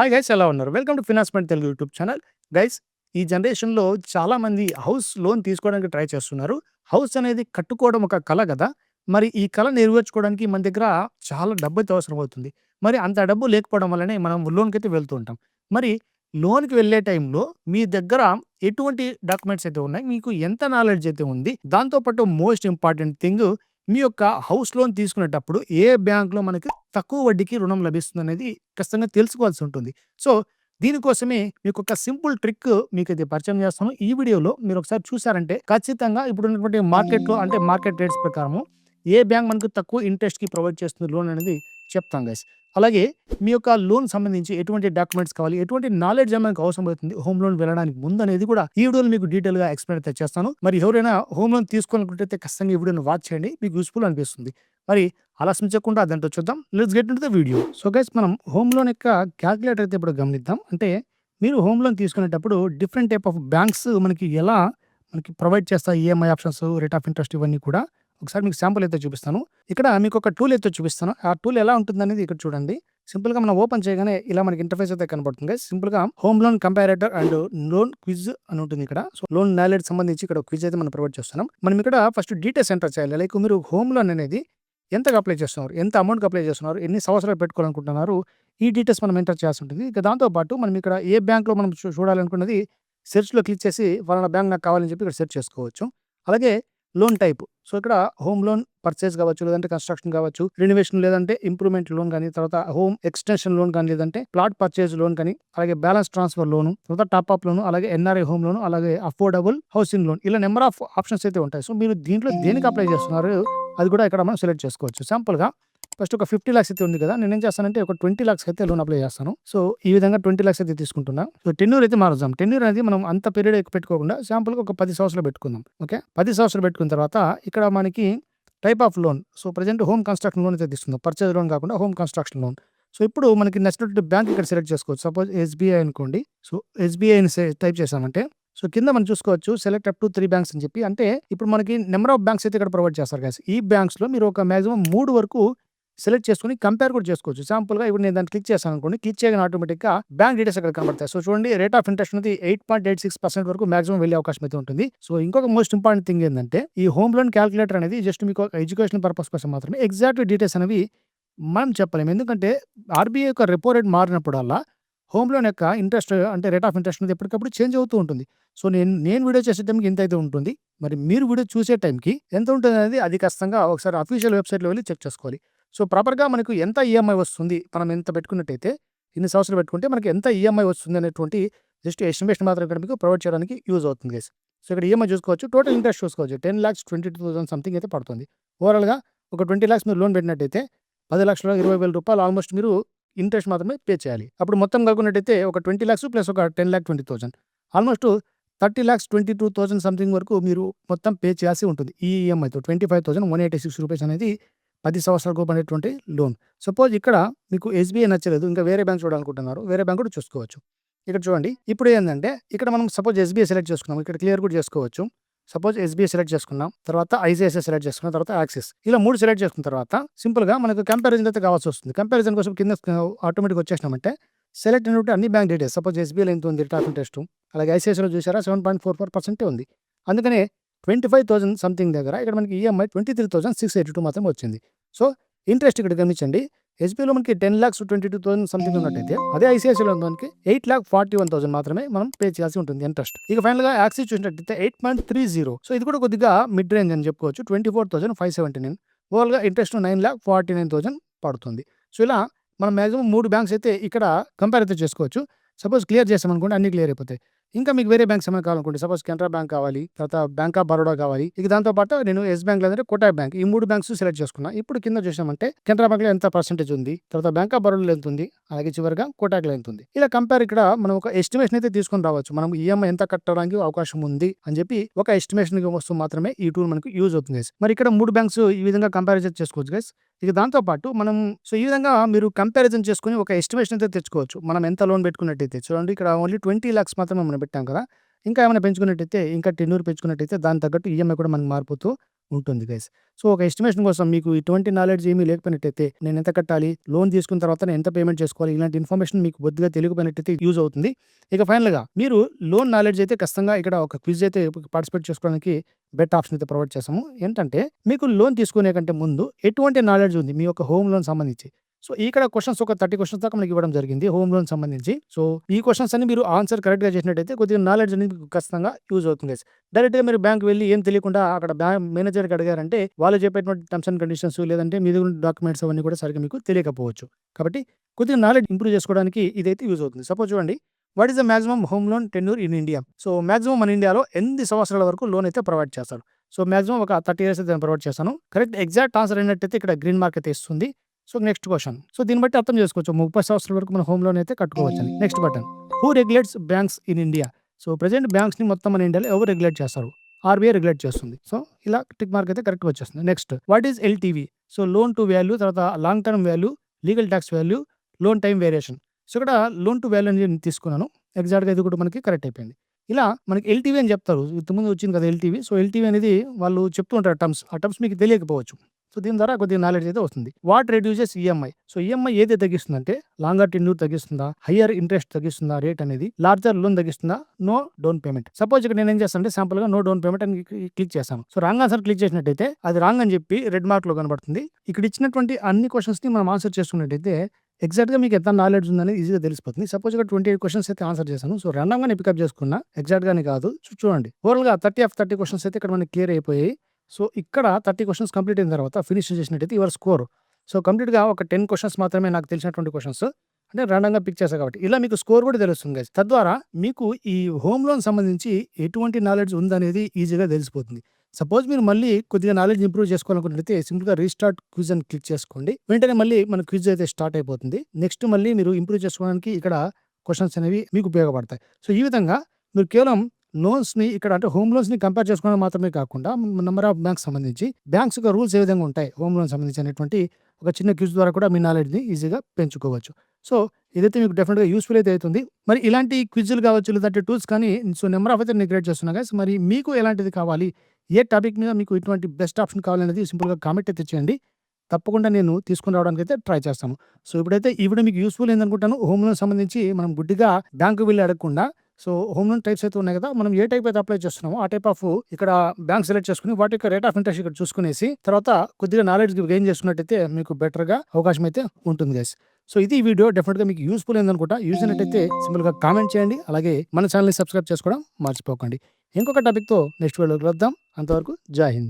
Hi guys, ఎలా ఉన్నారు? Welcome to finance mind Telugu YouTube channel. Guys, ఈ జనరేషన్‌లో చాలామంది హౌస్ లోన్ తీసుకోవడానికి ట్రై చేస్తున్నారు. హౌస్ అనేది కట్టుకోవడం ఒక కల గదా! మరి ఈ కల నెరవేర్చుకోవడానికి మన దగ్గర చాలా డబ్బైతే అవసరమవుతుంది. మరి అంత డబ్బు లేకపోవడం వల్లనే మనం లోన్‌కైతే వెళ్తూ ఉంటాం. మరి లోన్‌కి వెళ్ళే టైంలో మీ దగ్గర ఎటువంటి డాక్యుమెంట్స్ అయితే ఉన్నాయి? మీకు ఎంత నాలెడ్జ్ అయితే ఉంది? దాంతో పాటు మోస్ట్ ఇంపార్టెంట్ థింగ్, మీ యొక్క హౌస్ లోన్ తీసుకునేటప్పుడు ఏ బ్యాంక్‌లో మనకి తక్కువ వడ్డీకి రుణం లభిస్తుందనేది ఖచ్చితంగా తెలుసుకోవాల్సి ఉంటుంది. సో, దీనికోసమే మీకొక సింపుల్ ట్రిక్ మీకైతే పరిచయం చేస్తాను. ఈ వీడియోలో మీరొకసారి చూసారంటే ఖచ్చితంగా ఇప్పుడున్నటువంటి మార్కెట్‌లో అంటే మార్కెట్ రేట్స్ ప్రకారము ఏ బ్యాంక్ మనకు తక్కువ ఇంట్రెస్ట్‌కి ప్రొవైడ్ చేస్తుంది లోన్ అనేది చెప్తాం గైస్. అలాగే మీ యొక్క లోన్ సంబంధించి ఎటువంటి డాక్యుమెంట్స్ కావాలి, ఎటువంటి నాలెడ్జ్ మనకు అవసరమవుతుంది హోమ్ లోన్ వెళ్ళడానికి ముందనేది కూడా ఈ వీడియోలో మీకు డీటెయిల్‌గా ఎక్స్‌ప్లెయిన్ అయితే చేస్తాను. మరి ఎవరైనా హోమ్ లోన్ తీసుకోవాలనుకుంటే ఖచ్చితంగా ఈ వీడియోని వాచ్ చేయండి. మీకు యూజ్‌ఫుల్ అనిపిస్తుంది. మరి ఆలస్యం చేయకుండా అదంటో చూద్దాం. Let's get into the video. So guys, మనం హోమ్ లోన్ యొక్క క్యాలిక్యులేటర్ అయితే ఇప్పుడు గమనిద్దాం. అంటే మీరు హోమ్ లోన్ తీసుకునేటప్పుడు డిఫరెంట్ టైప్ ఆఫ్ బ్యాంక్స్ మనకి ఎలా మనకి ప్రొవైడ్ చేస్తాయి EMI options, rate of interest ఇవన్నీ కూడా ఒకసారి మీకు శాంపుల్ అయితే చూపిస్తాను. ఇక్కడ మీకు ఒక టూల్ అయితే చూపిస్తాను. ఆ టూల్ ఎలా ఉంటుందనేది ఇక్కడ చూడండి. సింపుల్‌గా మనం ఓపెన్ చేయగానే ఇలా మనకి ఇంటర్‌ఫేస్ అయితే కనబడుతుంది గైస్. సింపుల్‌గా home loan comparator and loan quiz అని ఉంటుంది ఇక్కడ. సో, లోన్ నాలెడ్జ్ సంబంధించి ఇక్కడ క్విజ్ అయితే మనం ప్రొవైడ్ చేస్తున్నాం. మనం ఇక్కడ ఫస్ట్ డీటెయిల్స్ ఎంటర్ చేయాలి. లైక్ మీరు హోమ్ లోన్ అనేది ఎంతకు అప్లై చేస్తున్నారు? ఎంత అమౌంట్‌కి అప్లై చేస్తున్నారు? ఎన్ని సంవత్సరాలు పెట్టుకోవాలనుకుంటున్నారు? ఈ డీటెయిల్స్ మనం ఎంటర్ చేయాల్సి ఉంటుంది. ఇక దాంతో పాటు మనం ఇక్కడ ఏ బ్యాంక్‌లో మనం చూడాలనుకున్నది సెర్చ్‌లో క్లిక్ చేసి ఫలానా బ్యాంక్ నాకు కావాలని చెప్పి ఇక్కడ సెర్చ్ చేసుకోవచ్చు. అలాగే లోన్ టైప్. సో, ఇక్కడ హోమ్ లోన్ పర్చేజ్ కావచ్చు, లేదంటే కన్‌స్ట్రక్షన్ కావచ్చు, రెనోవేషన్ లేదంటే ఇంప్రూవ్‌మెంట్ లోన్ గాని, తర్వాత హోమ్ ఎక్స్‌టెన్షన్ లోన్ గాని, లేదంటే ప్లాట్ పర్చేజ్ లోన్ గాని, అలాగే బ్యాలెన్స్ ట్రాన్స్‌ఫర్ లోను, తర్వాత టాప్ అప్ లోను, అలాగే ఎన్ఆర్ఐ హోమ్ లోను, అలాగే అఫోర్డబుల్ హౌసింగ్ లోన్, ఇలా నంబర్ ఆఫ్ ఆప్షన్స్ అయితే ఉంటాయి. సో, మీరు దీంట్లో దేనికి అప్లై చేస్తున్నారు అది కూడా ఇక్కడ మనం సెలెక్ట్ చేసుకోవచ్చు. సింపుల్‌గా ఫస్ట్ ఒక 50,00,000 అయితే ఉంది కదా! నేనేం చేస్తానంటే ఒక 20,00,000 అయితే లోన్ అప్లై చేస్తాను. సో, ఈ విధంగా 20,00,000 అయితే తీసుకుంటున్నా. సో, టెన్యూర్ అయితే మారుద్దాం. టెన్యూర్ అనేది మనం అంత పీరియడ్ ఎక్కువ పెట్టుకోకుండా శాంపుల్‌గా ఒక 10 సంవత్సరాలు పెట్టుకుందాం. ఓకే. 10 సంవత్సరాలు పెట్టుకున్న తర్వాత ఇక్కడ మనకి type of loan. So, present home construction loan అయితే తీసుకుందాం. పర్చేజ్ లోన్ కాకుండా హోమ్ కన్‌స్ట్రక్షన్ లోన్. సో, ఇప్పుడు మనకి నచ్చినటువంటి బ్యాంక్ ఇక్కడ సెలెక్ట్ చేసుకోవచ్చు. సపోజ్ ఎస్‌బీఐ అనుకోండి. సో, ఎస్‌బీఐ అని టైప్ చేశామంటే సో, కింద మనం చూసుకోవచ్చు సెలెక్ట్ అప్ టు 3 బ్యాంక్స్ అని చెప్పి. అంటే ఇప్పుడు మనకి నంబర్ ఆఫ్ బ్యాంక్స్ అయితే ఇక్కడ ప్రొవైడ్ చేస్తారు గైస్. ఈ బ్యాంక్స్‌లో మీరు ఒక మాక్సిమం 3 వరకు సెలెక్ట్ చేసుకొని కంపేర్ కూడా చేసుకోవచ్చు. శాంపుల్‌గా ఇప్పుడు నేను దాన్ని క్లిక్ చేశాననుకోండి. క్లిక్ చేయగానే ఆటోమేటిక్‌గా బ్యాంక్ డీటెయిల్స్ అక్కడ కనబడతాయి. సో, చూడండి రేట్ ఆఫ్ ఇంట్రెస్ట్ అనేది 8.86% వరకు మాక్సిమం వెళ్ళే అవకాశం అయితే ఉంటుంది. సో, ఇంకొక మోస్ట్ ఇంపార్టెంట్ థింగ్ ఏందంటే ఈ హోమ్ లోన్ క్యాలిక్యులేటర్ అనేది జస్ట్ మీకు ఎడ్యుకేషనల్ పర్పస్ కోసం మాత్రమే. ఎగ్జాక్ట్ డీటెయిల్స్ అనేవి మనం చెప్పలేము. ఎందుకంటే ఆర్‌బీఐ యొక్క రెపో రేట్ మారినప్పుడల్లా హోమ్ లోన్ యొక్క ఇంట్రెస్ట్ అంటే రేట్ ఆఫ్ ఇంట్రెస్ట్ అనేది ఎప్పటికప్పుడు చేంజ్ అవుతూ ఉంటుంది. సో, నేను వీడియో చేసే టైంకి ఇంతైతే ఉంటుంది. మరి మీరు వీడియో చూసే టైంకి ఎంత ఉంటుందనేది అది ఖచ్చితంగా ఒకసారి అఫీషియల్ వెబ్‌సైట్‌లో వెళ్లి చెక్ చేసుకోవాలి. సో, ప్రాపర్‌గా మనకు ఎంత ఈఎంఐ వస్తుంది, మనం ఎంత పెట్టుకున్నట్టయితే, ఇన్ని సంవత్సరాలు పెట్టుకుంటే మనకి ఎంత ఈఎంఐ వస్తుంది అనేటువంటి జస్ట్ ఎస్టిమేషన్ మాత్రం ఇక్కడ మీకు ప్రొవైడ్ చేయడానికి యూజ్ అవుతుంది గైస్. సో, ఇక్కడ ఈఎంఐ చూసుకోవచ్చు. టోటల్ ఇంట్రెస్ట్ చూసుకోవచ్చు. 10,22,000 సంథింగ్ అయితే పడుతుంది. ఓవరాల్‌గా ఒక 20,00,000 మీరు లోన్ పెట్టినట్టయితే 10,20,000 ఆల్మోస్ట్ మీరు ఇంట్రెస్ట్ మాత్రమే పే చేయాలి. అప్పుడు మొత్తం కలుపుకున్నట్టయితే ఒక 20,00,000 ప్లస్ ఒక 10,20,000 ఆల్మోస్ట్ 30,22,000 సంథింగ్ వరకు మీరు మొత్తం పే చేయాల్సి ఉంటుంది. ఈ ఈఎంఐతో 25,186 రూపీస్ అనేది 10 సంవత్సరాలకు పడేటువంటి లోన్. సపోజ్ ఇక్కడ మీకు ఎస్‌బీఐ నచ్చలేదు. ఇంకా వేరే బ్యాంక్ చూడాలనుకుంటున్నారు. వేరే బ్యాంక్ కూడా చూసుకోవచ్చు. ఇక్కడ చూడండి. ఇప్పుడు ఏందంటే ఇక్కడ మనం సపోజ్ ఎస్‌బీఐ సెలెక్ట్ చేసుకున్నాం. ఇక్కడ క్లియర్ కూడా చేసుకోవచ్చు. సపోజ్ ఎస్‌బీఐ సెలెక్ట్ చేసుకున్నాం. తర్వాత ఐసీఐసీఐ సెలెక్ట్ చేసుకున్నాం. తర్వాత యాక్సిస్. ఇలా 3 సెలెక్ట్ చేసుకున్న తర్వాత సింపుల్‌గా మనకు కంపారిజన్ అయితే కావాల్సి వస్తుంది. కంపారిజన్ కోసం కింద ఆటోమేటిక్‌గా వచ్చేసినామంటే సెలెక్ట్ అయినటువంటి అన్ని బ్యాంక్ డీటెయిల్స్. సపోజ్ ఎస్‌బీఐలో ఎంత ఉంది రేట్ ఆఫ్ ఇంట్రెస్ట్. అలాగే ఐసీఐసీఐలో చూసారా 7.44% ఉంది. అందుకనే 25,000 సంథింగ్ దగ్గర ఇక్కడ మనకి ఈఎంఐ 23,682 మాత్రమే వచ్చింది. సో, ఇంట్రెస్ట్ ఇక్కడ గమనించండి. ఎస్‌బీఐలో మనకి 10,22,000 సంథింగ్ ఉన్నట్టయితే అదే ఐసీఐసీఐలో మనకి 8,41,000 మాత్రమే మనం పే చేయాల్సి ఉంటుంది ఇంట్రెస్ట్. ఇక ఫైనల్‌గా యాక్సిస్ చూసినట్టయితే 8.30. సో, ఇది కూడా కొద్దిగా మిడ్ రేంజ్ అని చెప్పుకోవచ్చు. 24,579. ఓవరాల్‌గా ఇంట్రెస్ట్ 9,49,000 పడుతుంది. సో, ఇలా మనం మాక్సిమం 3 బ్యాంక్స్ అయితే ఇక్కడ కంపేర్ అయితే చేసుకోవచ్చు. సపోజ్ క్లియర్ చేసామనుకోండి అన్నీ క్లియర్ అయిపోతాయి. ఇంకా మీకు వేరే బ్యాంక్స్ ఏమైనా కావాలనుకోండి. సపోజ్ కెనరా బ్యాంక్ కావాలి, తర్వాత బ్యాంక్ ఆఫ్ బరోడా కావాలి. ఇక దాంతో పాటు నేను యెస్ బ్యాంక్ లేదంటే కోటక్ బ్యాంక్ ఈ 3 బ్యాంక్స్ సెలెక్ట్ చేసుకున్నా. ఇప్పుడు కింద చూసామంటే కెనరా బ్యాంక్‌లో ఎంత పర్సెంటేజ్ ఉంది, తర్వాత బ్యాంక్ ఆఫ్ బరోడాలో ఎంత ఉంది, అలాగే చివరిగా కోటక్‌లో ఎంత ఉంది. ఇలా కంపేర్ ఇక్కడ మనం ఒక ఎస్టిమేషన్ అయితే తీసుకొని రావచ్చు. మనం ఈఎంఐ ఎంత కట్టడానికి అవకాశం ఉంది అని చెప్పి ఒక ఎస్టిమేషన్ వస్తూ మాత్రమే ఈ టూల్ మనకు యూజ్ అవుతుంది గైస్. మరి ఇక్కడ 3 బ్యాంక్స్ ఈ విధంగా కంపారిజన్ చేసుకోవచ్చు గైస్. ఇక దాంతో పాటు మనం సో, ఈ విధంగా మీరు కంపారిజన్ చేసుకొని ఒక ఎస్టిమేషన్ అయితే తెచ్చుకోవచ్చు. మనం ఎంత లోన్ పెట్టుకున్నట్టయితే చూడండి ఇక్కడ ఓన్లీ 20,00,000 మాత్రమే మనం పెట్టాం కదా! ఇంకా ఏమైనా పెంచుకున్నట్టయితే ఇంకా టెన్యూర్ పెంచుకున్నట్టయితే దానికి తగ్గట్టు ఈఎంఐ కూడా మనకు మారిపోతూ ఉంటుంది గైస్. సో, ఒక ఎస్టిమేషన్ కోసం మీకు ఇటువంటి నాలెడ్జ్ ఏమీ లేకపోయినట్టయితే నేనెంత కట్టాలి? లోన్ తీసుకున్న తర్వాత నేను ఎంత పేమెంట్ చేసుకోవాలి? ఇలాంటి ఇన్ఫర్మేషన్ మీకు బొత్తిగా తెలియకపోయినట్టయితే యూజ్ అవుతుంది. ఇక ఫైనల్‌గా మీరు లోన్ నాలెడ్జ్ అయితే ఖచ్చితంగా ఇక్కడ ఒక క్విజ్ అయితే పార్టిసిపేట్ చేసుకోవడానికి బెటర్ ఆప్షన్ అయితే ప్రొవైడ్ చేసాము. ఏంటంటే మీకు లోన్ తీసుకునే కంటే ముందు ఎటువంటి నాలెడ్జ్ ఉంది మీ యొక్క హోమ్ లోన్ సంబంధించి. సో, ఇక్కడ క్వెషన్స్ ఒక 30 క్వెషన్స్ దాకా మనకి ఇవ్వడం జరిగింది హోమ్ లోన్ సంబంధించి. సో, ఈ క్వెషన్స్ అన్ని మీరు ఆన్సర్ కరెక్ట్‌గా చేసినట్టయితే కొద్దిగా నాలెడ్జ్ అనేది మీకు ఖచ్చితంగా యూజ్ అవుతుంది గైస్. డైరెక్ట్‌గా మీరు బ్యాంక్‌కి వెళ్లి ఏం తెలియకుండా అక్కడ మేనేజర్‌కి అడిగారంటే వాళ్ళు చెప్పేటువంటి టర్మ్స్ అండ్ కండిషన్స్ లేదంటే మీ దగ్గర ఉన్న డాక్యుమెంట్స్ అవన్నీ కూడా సరిగ్గా మీకు తెలియకపోవచ్చు. కాబట్టి కొద్దిగా నాలెడ్జ్ ఇంప్రూవ్ చేసుకోవడానికి ఇదైతే యూజ్ అవుతుంది. సపోజ్ చూడండి, what is the maximum home loan tenure in India? So, maximum మన ఇండియాలో ఎన్ని సంవత్సరాల వరకు లోన్ అయితే ప్రొవైడ్ చేస్తారు? సో, మాక్సిమం ఒక 30 ఇయర్స్ అయితే నేను ప్రొవైడ్ చేశాను. కరెక్ట్ ఎగ్జాక్ట్ ఆన్సర్ అయినట్టయితే ఇక్కడ గ్రీన్ మార్క్ అయితే ఇస్తుంది. So, next question. సో, దీన్ని బట్టి అర్థం చేసుకోవచ్చు 30 సంవత్సరాల వరకు మన హోమ్ లోన్ అయితే కట్టుకోవచ్చని. Next button. Who regulates banks in India? So, present బ్యాంక్స్‌ని మొత్తం మన ఇండియాలో ఎవరు రెగ్యులేట్ చేస్తారు? ఆర్‌బీఐ రెగ్యులేట్ చేస్తుంది. సో, ఇలా టిక్ మార్క్ అయితే కరెక్ట్‌గా వచ్చేస్తుంది. Next what is LTV? So, loan to value, తర్వాత long term value, legal tax value, loan time variation. So, ఇక్కడ లోన్ టు వాల్యూ అనేది నేను తీసుకున్నాను. ఎగ్జాక్ట్‌గా ఇది కూడా మనకి కరెక్ట్ అయిపోయింది. ఇలా మనకి ఎల్‌టీవీ అని చెప్తారు. ఇంతకుముందు వచ్చింది కదా ఎల్‌టీవీ. సో, ఎల్‌టీవీ అనేది వాళ్ళు చెప్తూ ఉంటారు టర్మ్స్. ఆ టర్మ్స్ మీకు తెలియకపోవచ్చు. సో, దీని ద్వారా కొద్దిగా నాలెడ్జ్ అయితే వస్తుంది. What reduces EMI? So, EMI ఏది తగ్గిస్తుందంటే లాంగర్ టెన్యూర్ తగ్గిస్తుందా? హైయర్ ఇంట్రెస్ట్ తగ్గిస్తుందా రేట్ అనేది? లార్జర్ లోన్ తగ్గిస్తుందా? No down payment. సపోజ్ ఇక్కడ నేనేం చేస్తానంటే సింపుల్‌గా నో డౌన్ పేమెంట్ అని క్లిక్ చేశాను. సో, రాంగ్ ఆన్సర్ క్లిక్ చేసినట్టయితే అది రాంగ్ అని చెప్పి రెడ్ మార్క్‌లో కనబడుతుంది. ఇక్కడ ఇచ్చినటువంటి అన్ని క్వెషన్స్‌ని మనం ఆన్సర్ చేసుకున్నట్టయితే ఎగ్జాక్ట్‌గా మీకు ఎంత నాలెడ్జ్ ఉందనేది ఈజీగా తెలిసిపోతుంది. సపోజ్ ఇక్కడ 28 క్వెషన్స్ అయితే ఆన్సర్ చేశాను. సో, రాండమ్‌గానే పికప్ చేసుకున్నా. ఎగ్జాక్ట్‌గానే కాదు. చూడండి. ఓవరాల్‌గా 30 ఆఫ్ 30 క్వెషన్స్ అయితే ఇక్కడ మనకి క్లియర్ అయిపోయాయి. సో, ఇక్కడ 30 క్వెషన్స్ కంప్లీట్ అయిన తర్వాత ఫినిష్ చేసినట్టయితే యువర్ స్కోర్. సో, కంప్లీట్‌గా ఒక 10 క్వెషన్స్ మాత్రమే నాకు తెలిసినటువంటి క్వెషన్స్. అంటే రాండమ్‌గా పిక్ చేశా కాబట్టి. ఇలా మీకు స్కోర్ కూడా తెలుస్తుంది గైస్. తద్వారా మీకు ఈ హోమ్ లోన్ సంబంధించి ఎటువంటి నాలెడ్జ్ ఉందనేది ఈజీగా తెలిసిపోతుంది. సపోజ్ మీరు మళ్ళీ కొద్దిగా నాలెడ్జ్ ఇంప్రూవ్ చేసుకోవాలనుకున్నట్లయితే సింపుల్‌గా రీస్టార్ట్ క్విజ్ అని క్లిక్ చేసుకోండి. వెంటనే మళ్ళీ మన క్విజ్ అయితే స్టార్ట్ అయిపోతుంది. నెక్స్ట్ మళ్ళీ మీరు ఇంప్రూవ్ చేసుకోవడానికి ఇక్కడ క్వెషన్స్ అనేవి మీకు ఉపయోగపడతాయి. సో, ఈ విధంగా మీరు కేవలం లోన్స్‌ని ఇక్కడ అంటే హోమ్ లోన్స్‌ని కంపేర్ చేసుకోవడం మాత్రమే కాకుండా నంబర్ ఆఫ్ బ్యాంక్స్ సంబంధించి బ్యాంక్స్ యొక్క రూల్స్ ఏ విధంగా ఉంటాయి హోమ్ లోన్ సంబంధించి అనేటువంటి ఒక చిన్న క్విజ్ ద్వారా కూడా మీ నాలెడ్జ్‌ని ఈజీగా పెంచుకోవచ్చు. సో, ఇదైతే మీకు డెఫినిట్‌గా యూజ్‌ఫుల్ అయితే అవుతుంది. మరి ఇలాంటి క్విజ్‌లు కావచ్చు లేదంటే టూల్స్ కానీ సో, నంబర్ ఆఫ్ అయితే నేను క్రియేట్ చేస్తున్నా గైస్. మరి మీకు ఎలాంటిది కావాలి? ఏ టాపిక్ మీద మీకు ఇటువంటి బెస్ట్ ఆప్షన్ కావాలనేది సింపుల్‌గా కామెంట్ అయితే చేయండి. తప్పకుండా నేను తీసుకొని రావడానికైతే ట్రై చేస్తాను. సో, ఇప్పుడైతే ఈ వీడియో మీకు యూజ్‌ఫుల్ అయిందనుకుంటాను. హోమ్ లోన్ సంబంధించి మనం గుడ్డిగా బ్యాంక్‌కి వెళ్లి అడగకుండా సో, హోమ్ లోన్ టైప్స్ అయితే ఉన్నాయి కదా! మనం ఏ టైప్ అయితే అప్లై చేస్తున్నామో ఆ టైప్ ఆఫ్ ఇక్కడ బ్యాంక్ సెలెక్ట్ చేసుకొని వాటి యొక్క రేట్ ఆఫ్ ఇంట్రెస్ట్ ఇక్కడ చూసుకునేసి తర్వాత కొద్దిగా నాలెడ్జ్ గెయిన్ చేసుకున్నట్టయితే మీకు బెటర్‌గా అవకాశం అయితే ఉంటుంది గైస్. సో, ఇది ఈ వీడియో డెఫినిట్‌గా మీకు యూజ్‌ఫుల్ అయిందనుకుంటా. యూజ్ అయినట్టయితే సింపుల్‌గా కామెంట్ చేయండి. అలాగే మన ఛానెల్‌ని సబ్స్క్రైబ్ చేసుకోవడం మర్చిపోకండి. ఇంకొక టాపిక్‌తో నెక్స్ట్ వీడియోలో కలుద్దాం. అంతవరకు జై హింద్.